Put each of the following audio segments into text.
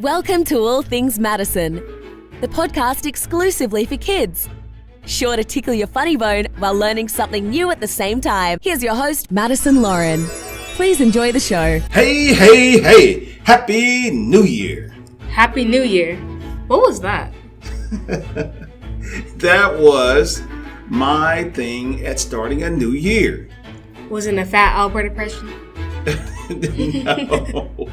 Welcome to All Things Madison, the podcast exclusively for kids. Sure to tickle your funny bone while learning something new at the same time. Here's your host, Madison Lauren. Please enjoy the show. Hey! Happy New Year! Happy New Year. What was that? That was my thing at starting a new year. Was it a Fat Albert impression? No.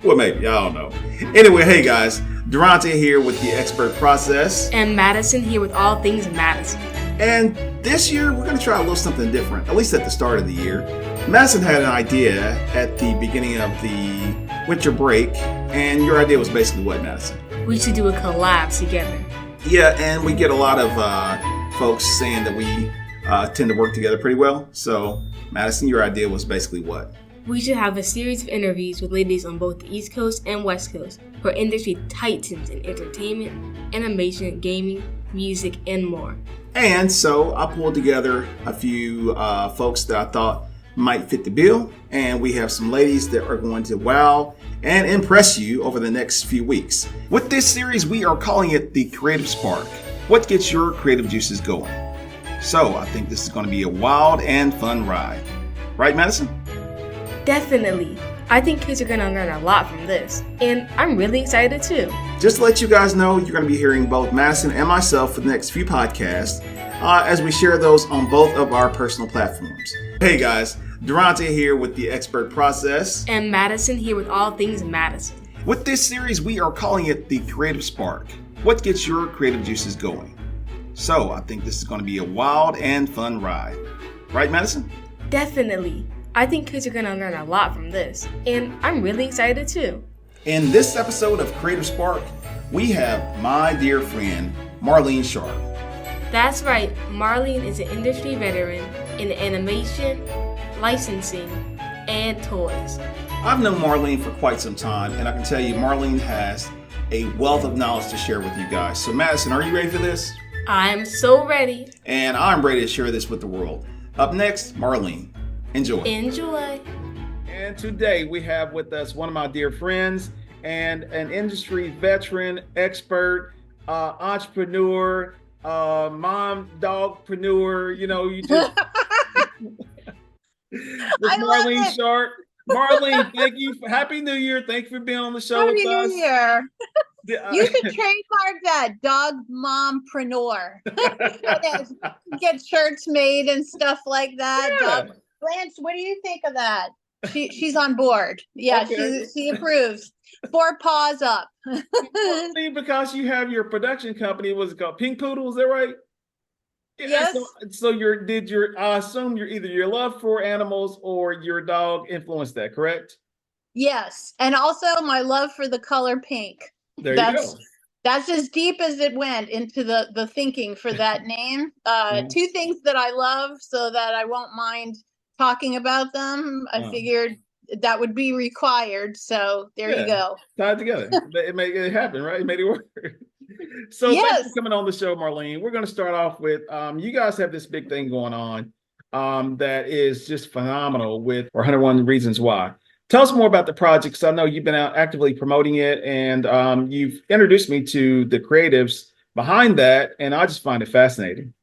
Well, maybe. I don't know. Anyway, hey guys. Durante here with the Expert Process. And Madison here with All Things Madison. And this year, we're going to try a little something different, at least at the start of the year. Madison had an idea at the beginning of the winter break, and your idea was basically what, Madison? We should do a collab together. Yeah, and we get a lot of folks saying that we tend to work together pretty well. So, Madison, your idea was basically what? We should have a series of interviews with ladies on both the East Coast and West Coast who are industry titans in entertainment, animation, gaming, music, and more. And so I pulled together a few folks that I thought might fit the bill. And we have some ladies that are going to wow and impress you over the next few weeks. With this series, we are calling it the Creative Spark. What gets your creative juices going? So I think this is going to be a wild and fun ride. Right, Madison? Definitely. I think kids are going to learn a lot from this. And I'm really excited too. Just to let you guys know, you're going to be hearing both Madison and myself for the next few podcasts as we share those on both of our personal platforms. Hey guys, Durante here with the Expert Process. And Madison here with All Things Madison. With this series, we are calling it the Creative Spark. What gets your creative juices going? So I think this is going to be a wild and fun ride. Right, Madison? Definitely. I think kids are going to learn a lot from this. And I'm really excited too. In this episode of Creative Spark, we have my dear friend, Marlene Sharp. That's right. Marlene is an industry veteran in animation, licensing, and toys. I've known Marlene for quite some time, and I can tell you Marlene has a wealth of knowledge to share with you guys. So Madison, are you ready for this? I'm so ready. And I'm ready to share this with the world. Up next, Marlene. Enjoy. And today we have with us one of my dear friends and an industry veteran, expert, entrepreneur, mom, dogpreneur, you just... Marlene Sharp. Marlene, thank you. Happy New Year. Thank you for being on the show with us. Happy New Year. You should trademark that, dog mompreneur. Get shirts made and stuff like that. Yeah. Blanche, what do you think of that? She's on board. Yeah, okay. She approves. 4 paws up. Because you have your production company, what's it called? Pink Poodle, is that right? Yes. So I assume either your love for animals or your dog influenced that, correct? Yes. And also my love for the color pink. There you go. That's as deep as it went into the thinking for that name. 2 things that I love so that I won't mind talking about them. I figured that would be required. So there you go. Tied together. It made it happen, right? It made it work. So Thanks for coming on the show, Marlene. We're going to start off with, you guys have this big thing going on that is just phenomenal with 101 Reasons Why. Tell us more about the project, because I know you've been out actively promoting it, and you've introduced me to the creatives behind that, and I just find it fascinating.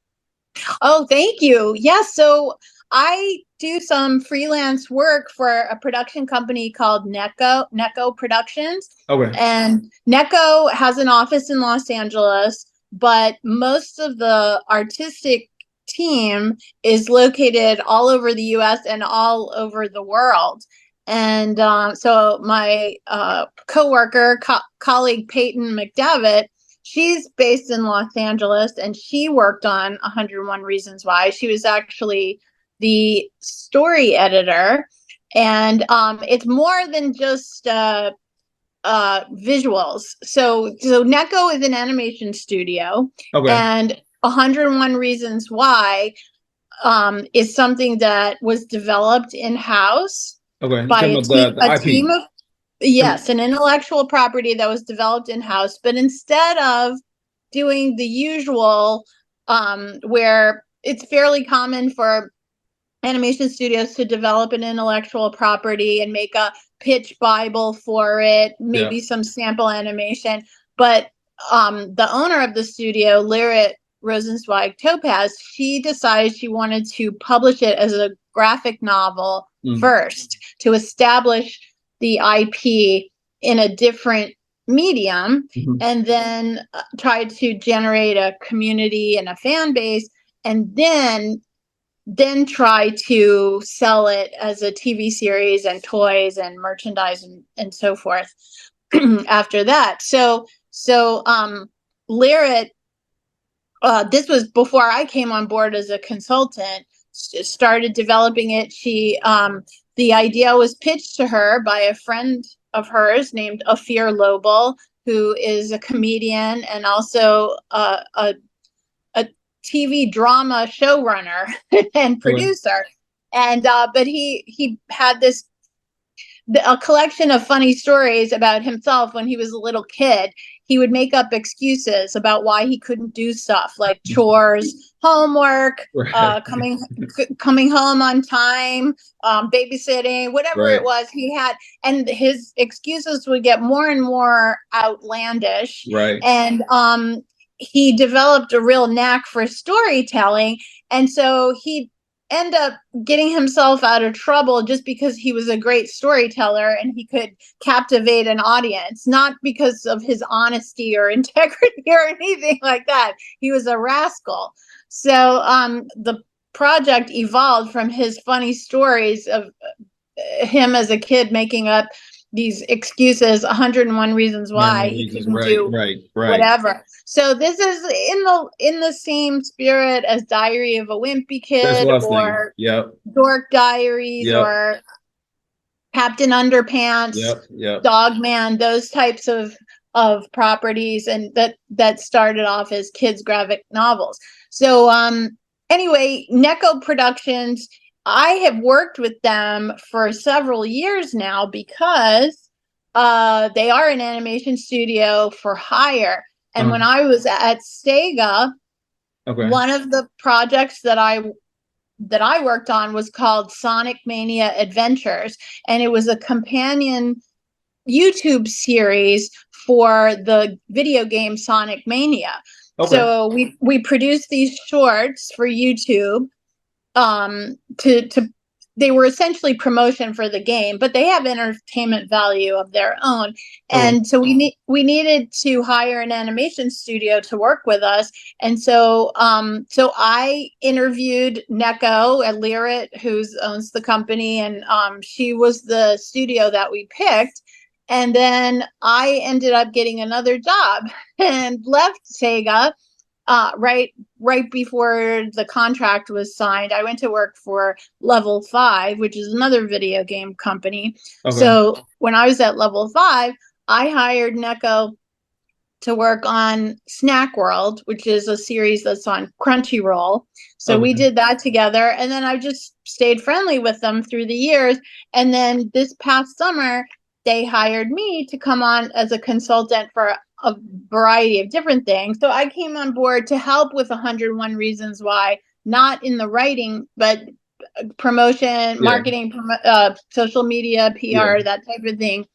Oh, thank you. Yes, so I do some freelance work for a production company called Necco Productions. Okay. And Necco has an office in Los Angeles, but most of the artistic team is located all over the US and all over the world. And so my coworker, colleague Peyton McDevitt, she's based in Los Angeles, and she worked on 101 Reasons Why. She was actually the story editor, and it's more than just visuals. So Necco is an animation studio, and 101 Reasons Why is something that was developed in-house. By a team of an intellectual property that was developed in-house. But instead of doing the usual, where it's fairly common for animation studios to develop an intellectual property and make a pitch Bible for it, maybe some sample animation. But the owner of the studio, Lyra Rosenzweig Topaz, she decided she wanted to publish it as a graphic novel first to establish the IP in a different medium, and then try to generate a community and a fan base, and then try to sell it as a TV series and toys and merchandise and so forth after that. So Lyra, this was before I came on board as a consultant, started developing it. She, the idea was pitched to her by a friend of hers named Ophir Lobel, who is a comedian and also a TV drama showrunner and producer. And but he had a collection of funny stories about himself when he was a little kid. He would make up excuses about why he couldn't do stuff like chores, homework, coming home on time, babysitting, whatever it was he had. And his excuses would get more and more outlandish. And he developed a real knack for storytelling. And so he end up getting himself out of trouble just because he was a great storyteller and he could captivate an audience, not because of his honesty or integrity or anything like that. He was a rascal. So the project evolved from his funny stories of him as a kid making up these excuses, 101 reasons why he couldn't do whatever. So this is in the same spirit as Diary of a Wimpy Kid or Dork Diaries or Captain Underpants, Dog Man, those types of properties, and that started off as kids graphic novels. So anyway, Neko Productions, I have worked with them for several years now because they are an animation studio for hire. And when I was at Sega, one of the projects that I worked on was called Sonic Mania Adventures, and it was a companion YouTube series for the video game Sonic Mania. So we produced these shorts for YouTube. They were essentially promotion for the game, but they have entertainment value of their own. And so we needed to hire an animation studio to work with us. And so I interviewed Neko at Lyra, who owns the company, and she was the studio that we picked. And then I ended up getting another job and left Sega right before the contract was signed. I went to work for Level 5, which is another video game company. So when I was at Level 5, I hired Neko to work on Snack World, which is a series that's on Crunchyroll. So we did that together, and then I just stayed friendly with them through the years. And then this past summer, they hired me to come on as a consultant for a variety of different things. So I came on board to help with 101 Reasons Why, not in the writing, but promotion, marketing, social media, PR, that type of thing.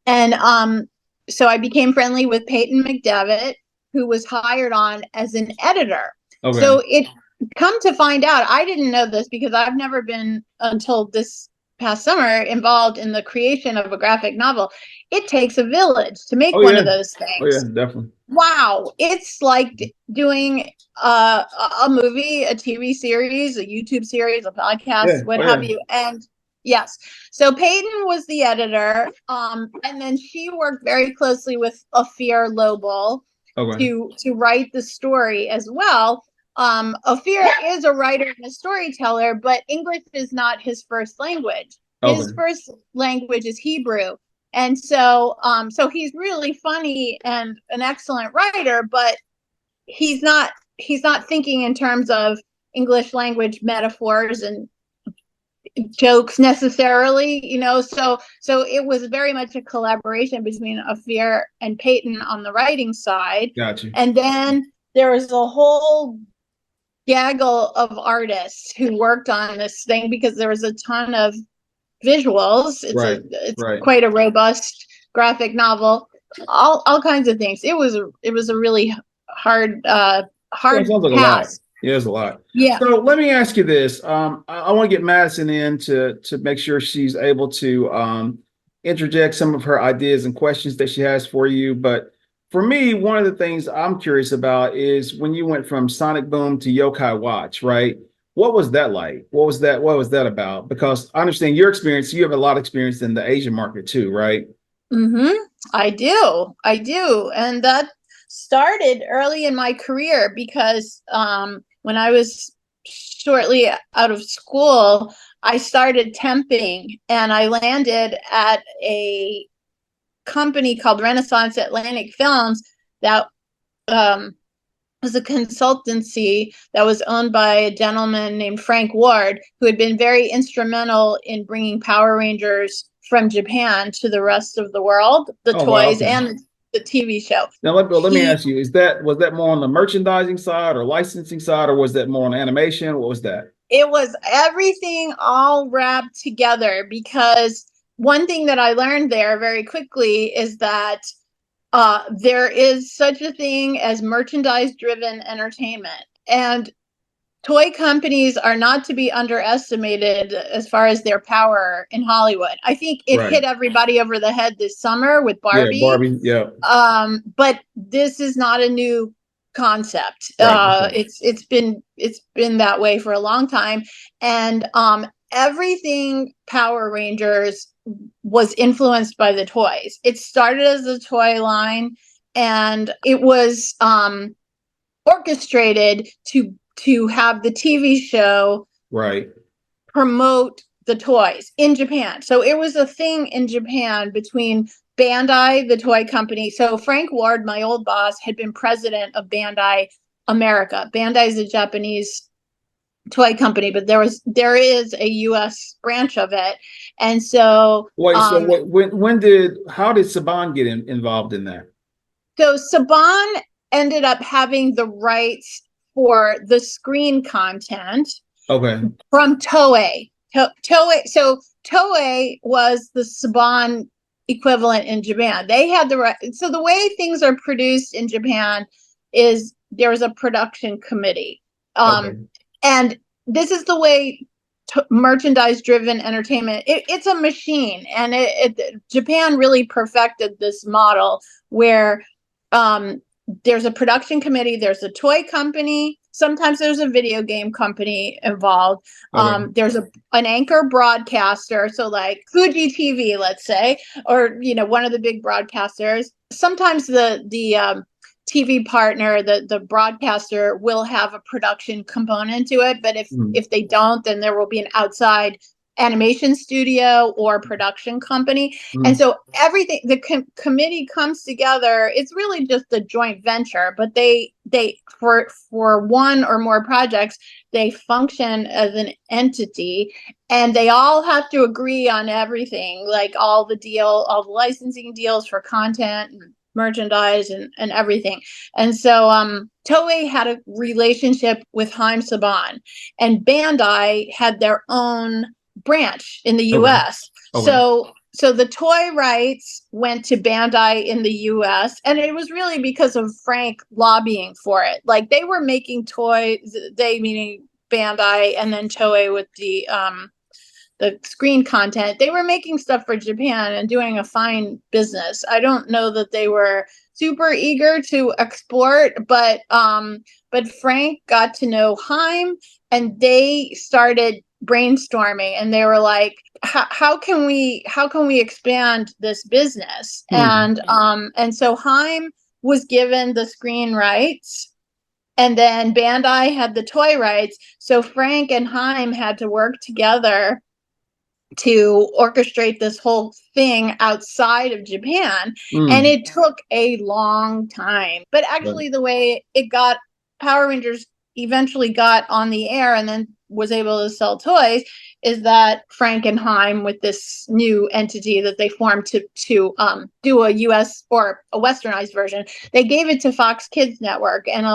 And so I became friendly with Peyton McDevitt, who was hired on as an editor. So it come to find out, I didn't know this because I've never been until this past summer involved in the creation of a graphic novel. It takes a village to make one of those things. Oh yeah, definitely. Wow, it's like doing a movie, a TV series, a YouTube series, a podcast, what have you. And yes, so Peyton was the editor, and then she worked very closely with Ophir Lobel to write the story as well. Ophir is a writer and a storyteller, but English is not his first language. His first language is Hebrew. And so he's really funny and an excellent writer, but he's not thinking in terms of English language metaphors and jokes necessarily, so it was very much a collaboration between Ophir and Peyton on the writing side. Gotcha. And then there was a whole gaggle of artists who worked on this thing because there was a ton of visuals. It's quite a robust graphic novel. All kinds of things. It was a really hard sounds like task. A lot. Yeah, it's a lot. Yeah. So let me ask you this. I want to get Madison in to make sure she's able to interject some of her ideas and questions that she has for you. But for me, one of the things I'm curious about is when you went from Sonic Boom to Yokai Watch, right? What was that like? What was that about? Because I understand your experience. You have a lot of experience in the Asian market too, right? Mm-hmm. I do. And that started early in my career because when I was shortly out of school, I started temping and I landed at a company called Renaissance Atlantic Films that was a consultancy that was owned by a gentleman named Frank Ward, who had been very instrumental in bringing Power Rangers from Japan to the rest of the world, the toys and the TV show. Now let me ask you: was that more on the merchandising side or licensing side, or was that more on animation? What was that? It was everything all wrapped together, because one thing that I learned there very quickly is that there is such a thing as merchandise-driven entertainment, and toy companies are not to be underestimated as far as their power in Hollywood. I think it hit everybody over the head this summer with Barbie. Yeah, Barbie. Yeah. But this is not a new concept. It's been that way for a long time, and everything Power Rangers was influenced by the toys. It started as a toy line, and it was orchestrated to have the TV show promote the toys in Japan. So it was a thing in Japan between Bandai, the toy company. So Frank Ward, my old boss, had been president of Bandai America. Bandai is a Japanese toy company, but there is a US branch of it. And so how did Saban get involved in that? So Saban ended up having the rights for the screen content from Toei. So Toei was the Saban equivalent in Japan. They had the right. So the way things are produced in Japan is there's a production committee. And this is the way merchandise-driven entertainment. It's a machine, and Japan really perfected this model where there's a production committee, there's a toy company, sometimes there's a video game company involved. There's an anchor broadcaster, so like Fuji TV, let's say, or one of the big broadcasters. Sometimes the TV partner, the broadcaster, will have a production component to it, but if they don't, then there will be an outside animation studio or production company. And so everything, the committee comes together. It's really just a joint venture, but they for one or more projects, they function as an entity, and they all have to agree on everything, like all the licensing deals for content and merchandise and everything. And so Toei had a relationship with Haim Saban, and Bandai had their own branch in the US. So the toy rights went to Bandai in the US, and it was really because of Frank lobbying for it. Like, they were making toys, they meaning Bandai, and then Toei with the screen content. They were making stuff for Japan and doing a fine business. I don't know that they were super eager to export, but Frank got to know Haim, and they started brainstorming, and they were like, how can we expand this business? And so Haim was given the screen rights, and then Bandai had the toy rights. So Frank and Haim had to work together to orchestrate this whole thing outside of Japan. And it took a long time, but actually the way it got, Power Rangers eventually got on the air and then was able to sell toys, is that Frank and Haim, with this new entity that they formed to do a US or a westernized version, they gave it to Fox Kids Network. And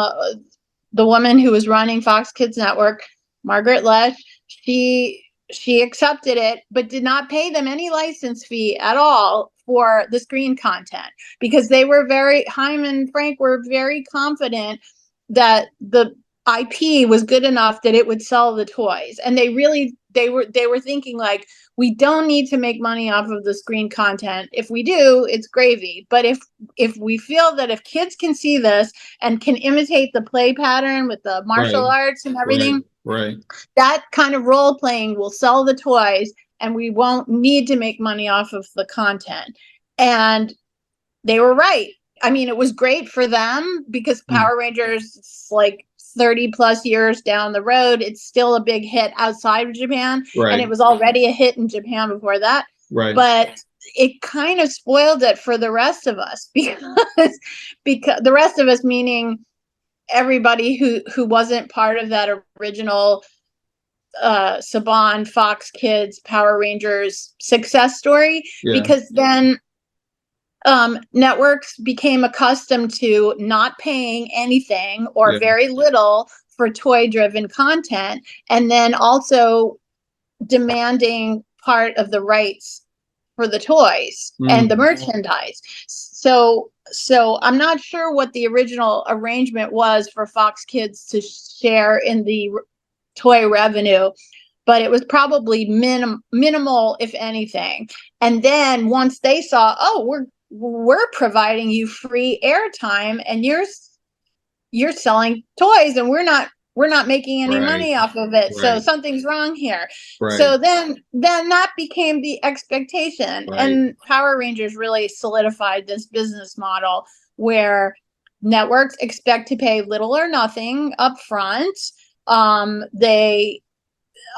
the woman who was running Fox Kids Network, Margaret Lesh, she she accepted it, but did not pay them any license fee at all for the screen content, because Haim and Frank were very confident that the IP was good enough that it would sell the toys. And they were thinking like, we don't need to make money off of the screen content. If we do, it's gravy. But if we feel that if kids can see this and can imitate the play pattern with the martial arts and everything, that kind of role playing will sell the toys, and we won't need to make money off of the content. And they were right. I mean, it was great for them because Power Rangers, it's like 30 plus years down the road, it's still a big hit outside of Japan. And it was already a hit in Japan before that. But it kind of spoiled it for the rest of us, because the rest of us, meaning everybody who wasn't part of that original Saban, Fox Kids, Power Rangers success story, because then networks became accustomed to not paying anything or very little for toy-driven content, and then also demanding part of the rights for the toys and the merchandise. So I'm not sure what the original arrangement was for Fox Kids to share in the toy revenue, but it was probably minimal, if anything. And then once they saw, oh, we're providing you free airtime, and you're selling toys, and we're not making any money off of it. So something's wrong here. So then that became the expectation. And Power Rangers really solidified this business model where networks expect to pay little or nothing up front. They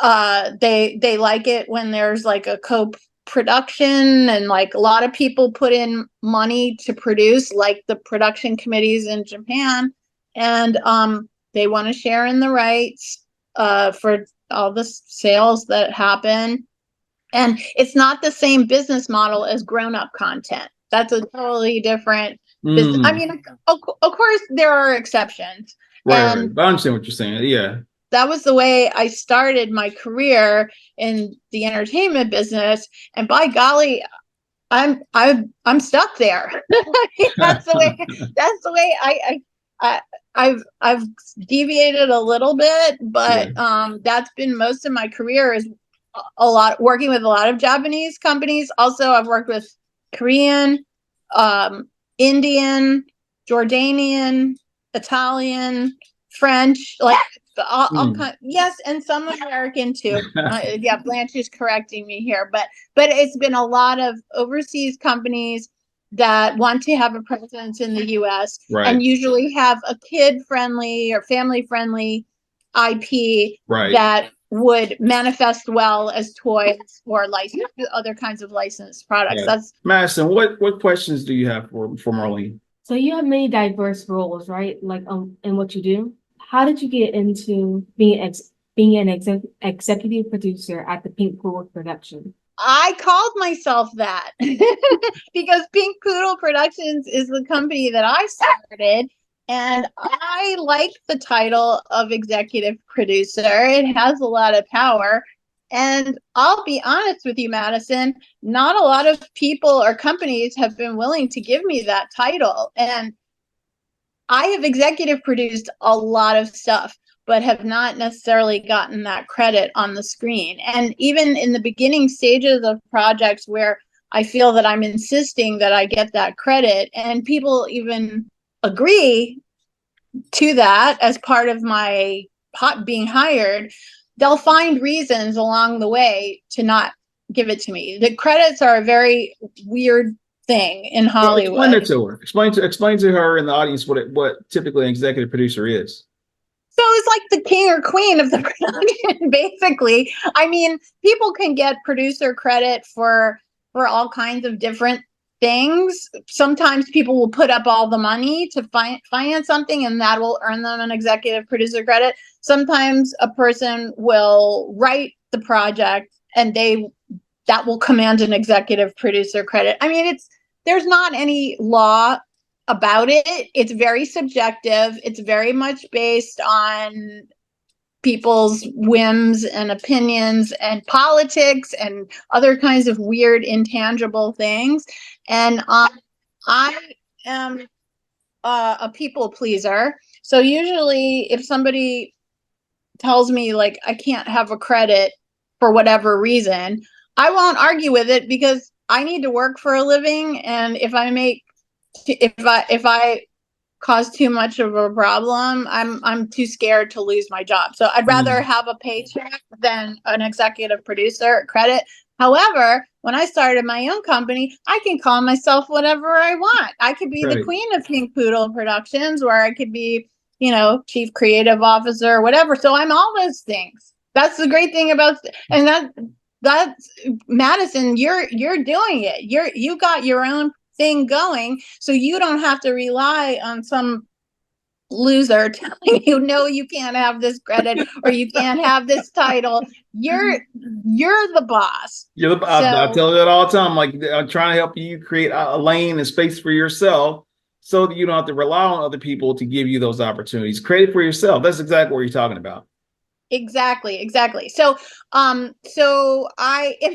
like it when there's like a co-production, and like a lot of people put in money to produce, like the production committees in Japan, and they want to share in the rights for all the sales that happen. And it's not the same business model as grown-up content. That's a totally different business. I mean, of course there are exceptions. I understand what you're saying. Yeah. That was the way I started my career in the entertainment business, and by golly, I'm stuck there. That's the way I've deviated a little bit, but that's been most of my career, is a lot working with a lot of Japanese companies. Also, I've worked with Korean, Indian, Jordanian, Italian, French, like all kind, yes, and some American too. Blanche is correcting me here, but it's been a lot of overseas companies that want to have a presence in the U.S. and usually have a kid-friendly or family-friendly IP that would manifest well as toys or other kinds of licensed products. That's Madison. What questions do you have for Marlene? So you have many diverse roles, right? Like in what you do. How did you get into being an executive producer at the Pink Poodle production? I called myself that because Pink Poodle Productions is the company that I started, and I like the title of executive producer. It has a lot of power. And I'll be honest with you, Madison, not a lot of people or companies have been willing to give me that title. And I have executive produced a lot of stuff, but have not necessarily gotten that credit on the screen. And even in the beginning stages of projects where I feel that I'm insisting that I get that credit, and people even agree to that as part of my being hired, they'll find reasons along the way to not give it to me. The credits are a very weird thing in Hollywood. Explain it to her. Explain to her and the audience what typically an executive producer is. So it's like the king or queen of the production, basically. I mean, people can get producer credit for all kinds of different things. Sometimes people will put up all the money to finance something, and that will earn them an executive producer credit. Sometimes a person will write the project, and that will command an executive producer credit. I mean, there's not any law about it. It's very subjective. It's very much based on people's whims and opinions and politics and other kinds of weird, intangible things. And I am a people pleaser. So usually if somebody tells me like I can't have a credit for whatever reason, I won't argue with it because I need to work for a living. And if I cause too much of a problem, I'm too scared to lose my job. So I'd rather have a paycheck than an executive producer credit. However, when I started my own company, I can call myself whatever I want. I could be the queen of Pink Poodle Productions, or I could be, chief creative officer, whatever. So I'm all those things. That's the great thing about, and that's Madison, you're doing it. You got your own thing going, so you don't have to rely on some loser telling you no, you can't have this credit or you can't have this title. You're the boss. I tell you that all the time. Like, I'm trying to help you create a lane and space for yourself so that you don't have to rely on other people to give you those opportunities. Create it for yourself. That's exactly what you're talking about. Exactly. So in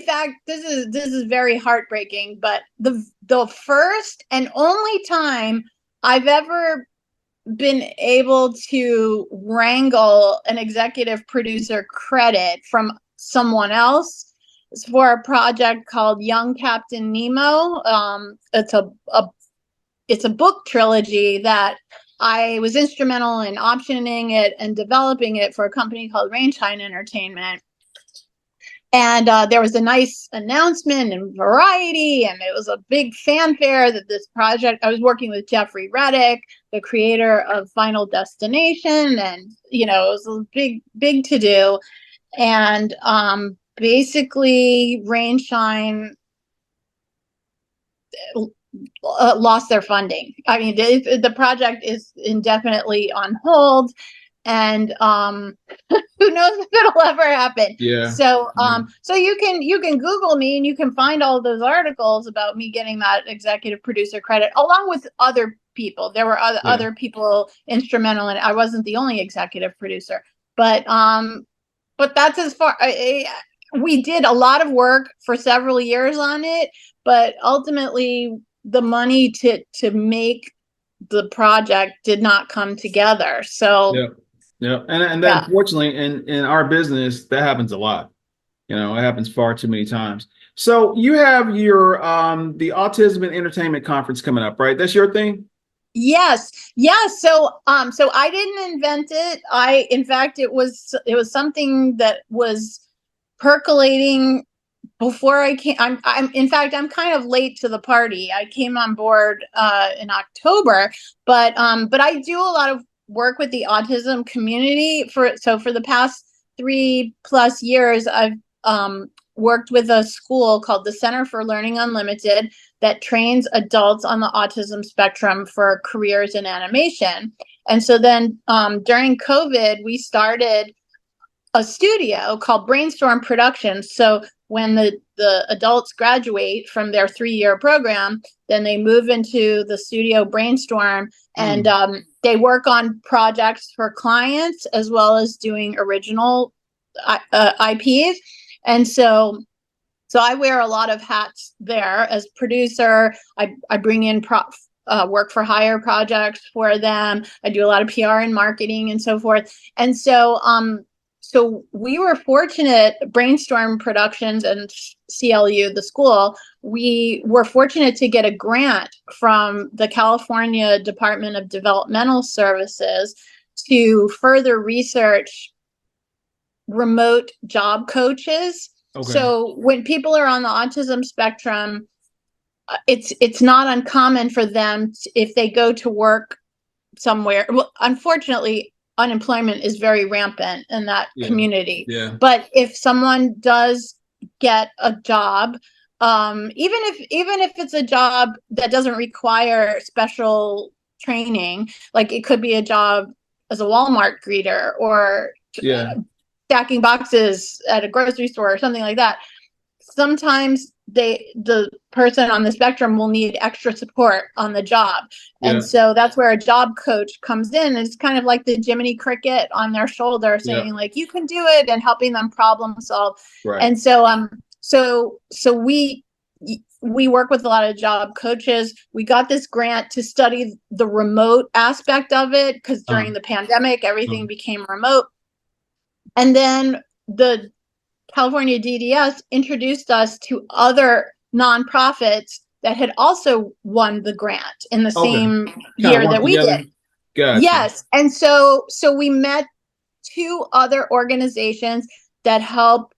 fact, this is very heartbreaking, but the first and only time I've ever been able to wrangle an executive producer credit from someone else is for a project called Young Captain Nemo. It's a book trilogy that I was instrumental in optioning it and developing it for a company called Rainshine Entertainment. And there was a nice announcement in Variety, and it was a big fanfare that this project, I was working with Jeffrey Reddick, the creator of Final Destination, and, it was a big to do. And basically Rainshine lost their funding. I mean, the project is indefinitely on hold, and who knows if it'll ever happen. Yeah. So so you can Google me and you can find all of those articles about me getting that executive producer credit along with other people. There were other people instrumental, and I wasn't the only executive producer. But that's as far. We did a lot of work for several years on it, but ultimately the money to make the project did not come together. So yeah. And unfortunately in our business, that happens a lot. It happens far too many times. So you have your the Autism and Entertainment Conference coming up, right? That's your thing? Yes. So I didn't invent it. In fact, it was something that was percolating before I came. I'm kind of late to the party. I came on board in October, but I do a lot of work with the autism community for the past 3+ years. I've worked with a school called the Center for Learning Unlimited that trains adults on the autism spectrum for careers in animation. And so then during COVID, we started a studio called Brainstorm Productions. So when the adults graduate from their 3-year program, then they move into the studio Brainstorm, and they work on projects for clients as well as doing original IPs. And so I wear a lot of hats there as producer. I bring in work for hire projects for them. I do a lot of PR and marketing and so forth. And so we were fortunate, Brainstorm Productions and CLU, the school, we were fortunate to get a grant from the California Department of Developmental Services to further research remote job coaches. Okay. So when people are on the autism spectrum, it's not uncommon for them if they go to work somewhere. Well, unfortunately, unemployment is very rampant in that community. Yeah. But if someone does get a job, even if it's a job that doesn't require special training, like it could be a job as a Walmart greeter or stacking boxes at a grocery store or something like that. Sometimes the person on the spectrum will need extra support on the job. Yeah. And so that's where a job coach comes in. It's kind of like the Jiminy Cricket on their shoulder saying like, you can do it, and helping them problem solve. Right. And so, so we work with a lot of job coaches. We got this grant to study the remote aspect of it, because during the pandemic, everything became remote. And then the California DDS introduced us to other nonprofits that had also won the grant in the same year that we did. Gotcha. Yes. And so we met 2 other organizations that help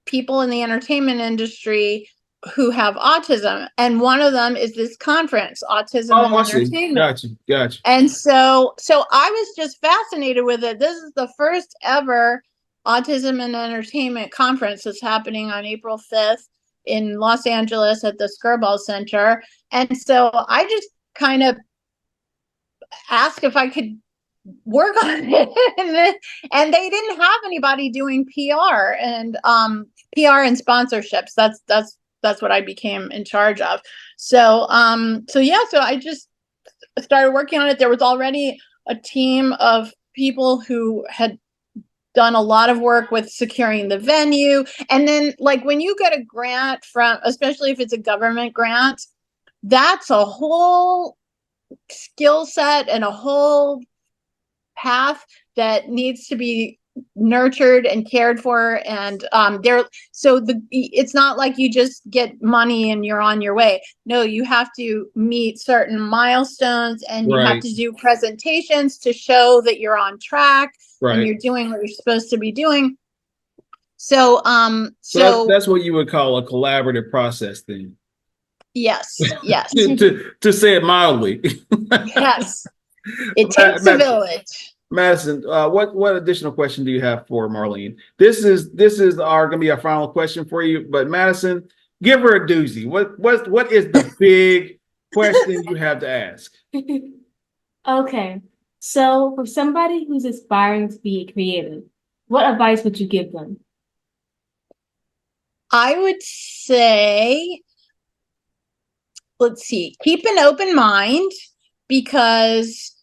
people in the entertainment industry who have autism. And one of them is this conference, Autism and Entertainment. Gotcha. And so I was just fascinated with it. This is the first ever Autism and Entertainment conference that's happening on April 5th in Los Angeles at the Skirball Center. And so I just kind of asked if I could work on it. And they didn't have anybody doing PR and sponsorships. That's what I became in charge of. So I just started working on it. There was already a team of people who had done a lot of work with securing the venue. And then, like, when you get a grant from, especially if it's a government grant, that's a whole skill set and a whole path that needs to be nurtured and cared for. And it's not like you just get money and you're on your way. No, you have to meet certain milestones, and you have to do presentations to show that you're on track and you're doing what you're supposed to be doing. So that's what you would call a collaborative process then. Yes. to say it mildly. Yes. It takes a village. Madison, what additional question do you have for Marlene? This is going to be our final question for you. But Madison, give her a doozy. What is the big question you have to ask? Okay, so for somebody who's aspiring to be creative, what advice would you give them? I would say, let's see, keep an open mind, because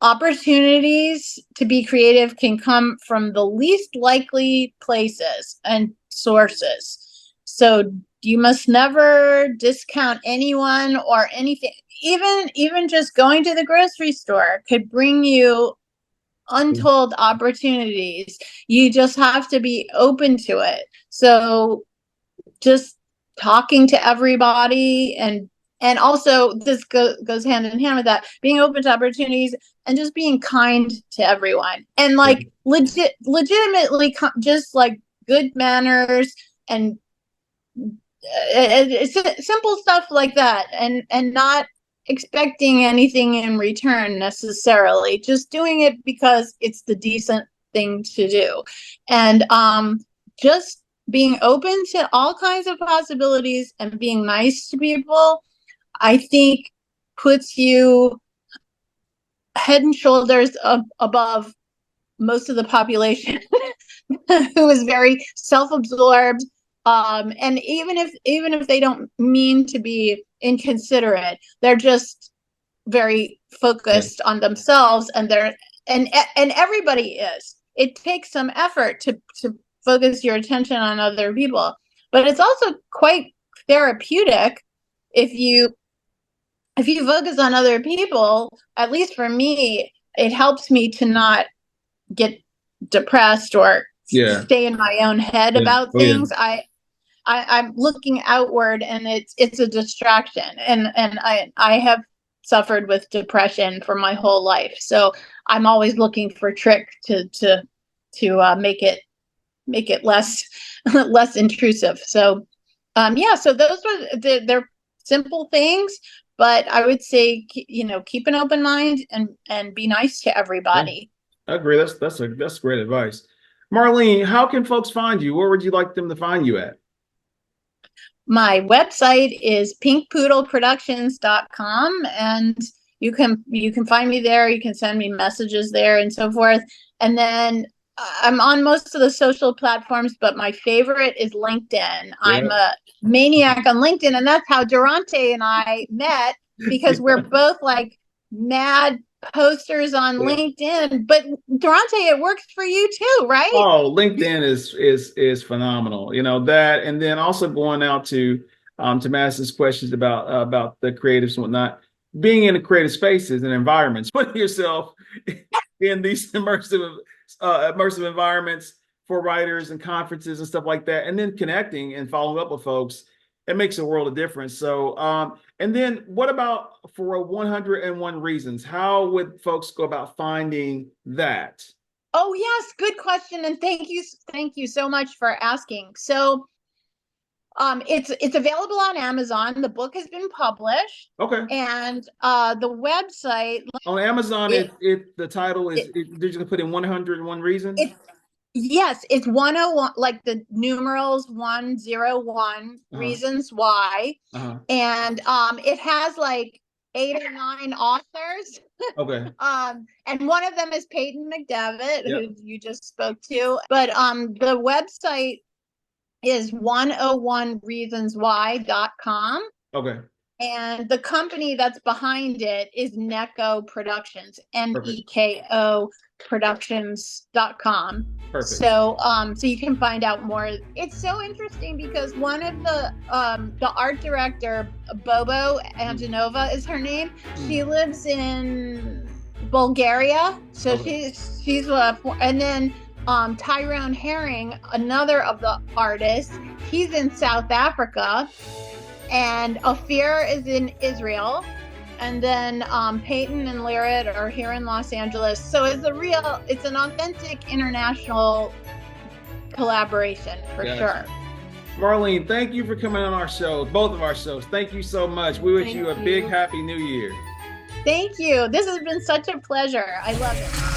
opportunities to be creative can come from the least likely places and sources. So you must never discount anyone or anything. Even just going to the grocery store could bring you untold opportunities. You just have to be open to it. So just talking to everybody, and also this goes hand in hand with that, being open to opportunities and just being kind to everyone, and like legitimately just like good manners and simple stuff like that, and not expecting anything in return necessarily, just doing it because it's the decent thing to do. And just being open to all kinds of possibilities and being nice to people, I think, puts you head and shoulders above most of the population who is very self-absorbed. And even if they don't mean to be inconsiderate, they're just very focused on themselves, and everybody is. It takes some effort to focus your attention on other people, but it's also quite therapeutic if you focus on other people. At least for me, it helps me to not get depressed or stay in my own head about things. I'm looking outward, and it's a distraction, and I have suffered with depression for my whole life, so I'm always looking for tricks to make it less intrusive. So so those were they're simple things, but I would say, keep an open mind and be nice to everybody. I agree. That's great advice. Marlene, how can folks find you? Where would you like them to find you at? My website is pinkpoodleproductions.com, and you can find me there. You can send me messages there and so forth. And then I'm on most of the social platforms, but my favorite is LinkedIn. Yeah. I'm a maniac on LinkedIn, and that's how Durante and I met, because we're both like mad posters on LinkedIn. But Durante, it works for you too, right? Oh, LinkedIn is phenomenal. You know that, and then also going out to Madison's questions about the creatives and whatnot, being in the creative spaces and environments, putting yourself in these immersive environments for writers and conferences and stuff like that, and then connecting and following up with folks, it makes a world of difference. So, and then what about for 101 Reasons? How would folks go about finding that? Oh, yes, good question, and thank you so much for asking. So, it's available on Amazon. The book has been published. Okay. And the website on Amazon, the title is they're just gonna put in 101 Reasons. Yes, it's 101, like the numerals 101 reasons why. And it has like 8 or 9 authors. Okay. And one of them is Peyton McDevitt, who you just spoke to. But the website is 101reasonswhy.com. Okay. And the company that's behind it is Neko Productions, Neko Productions.com. Perfect. So so you can find out more. It's so interesting because one of the art director, Bobo Anjanova is her name. She lives in Bulgaria. So she's and then Tyrone Herring, another of the artists, he's in South Africa. And Ophir is in Israel, and then Peyton and Lyrit are here in Los Angeles. So it's an authentic international collaboration for sure. Marlene, thank you for coming on our show, both of our shows. Thank you so much. We wish you a big happy new year. Thank you. This has been such a pleasure. I love it.